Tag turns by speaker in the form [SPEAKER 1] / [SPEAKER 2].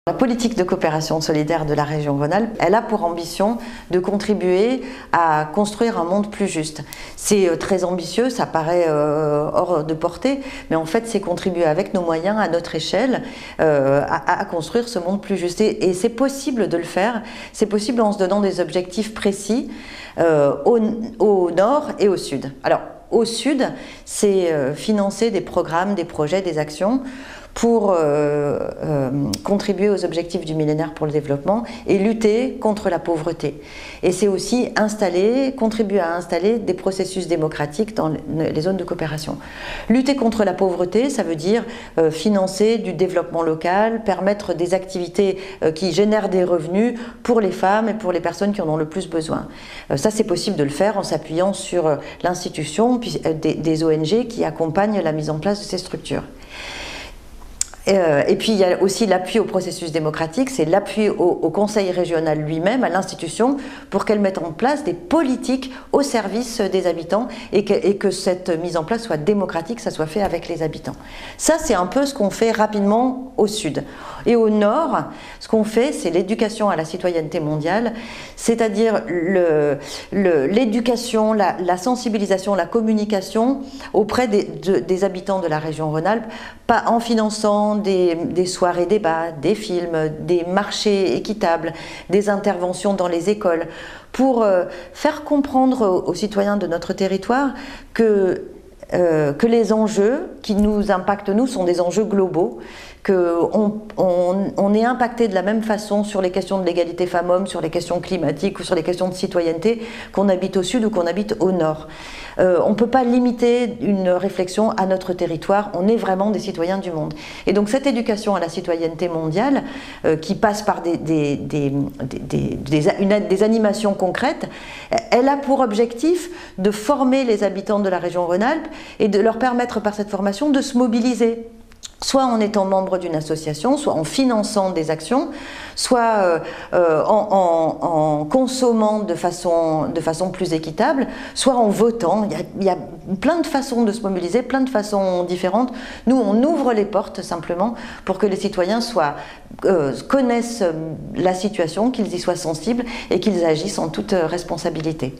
[SPEAKER 1] La politique de coopération solidaire de la région Rhône-Alpes, elle a pour ambition de contribuer à construire un monde plus juste. C'est très ambitieux, ça paraît hors de portée, mais en fait c'est contribuer avec nos moyens, à notre échelle, à construire ce monde plus juste. Et c'est possible de le faire, c'est possible en se donnant des objectifs précis au nord et au sud. Alors au sud, c'est financer des programmes, des projets, des actions pour contribuer aux objectifs du millénaire pour le développement et lutter contre la pauvreté. Et c'est aussi contribuer à installer des processus démocratiques dans les zones de coopération. Lutter contre la pauvreté, ça veut dire financer du développement local, permettre des activités qui génèrent des revenus pour les femmes et pour les personnes qui en ont le plus besoin. Ça, c'est possible de le faire en s'appuyant sur l'institution des ONG qui accompagnent la mise en place de ces structures. Et puis il y a aussi l'appui au processus démocratique, c'est l'appui au conseil régional lui-même, à l'institution, pour qu'elle mette en place des politiques au service des habitants et que cette mise en place soit démocratique, ça soit fait avec les habitants. Ça, c'est un peu ce qu'on fait rapidement au sud. Et au nord, ce qu'on fait, c'est l'éducation à la citoyenneté mondiale, c'est-à-dire l'éducation, la sensibilisation, la communication auprès des habitants de la région Rhône-Alpes, pas en finançant des soirées débats, des films, des marchés équitables, des interventions dans les écoles, pour faire comprendre aux citoyens de notre territoire que les enjeux qui nous impactent, nous, sont des enjeux globaux, qu'on est impacté de la même façon sur les questions de l'égalité femmes-hommes, sur les questions climatiques ou sur les questions de citoyenneté, qu'on habite au sud ou qu'on habite au nord. On ne peut pas limiter une réflexion à notre territoire, on est vraiment des citoyens du monde. Et donc cette éducation à la citoyenneté mondiale, qui passe par des animations concrètes, elle a pour objectif de former les habitants de la région Rhône-Alpes et de leur permettre par cette formation de se mobiliser. Soit en étant membre d'une association, soit en finançant des actions, soit en consommant de façon plus équitable, soit en votant. Il y a plein de façons de se mobiliser, plein de façons différentes. Nous, on ouvre les portes simplement pour que les citoyens connaissent la situation, qu'ils y soient sensibles et qu'ils agissent en toute responsabilité.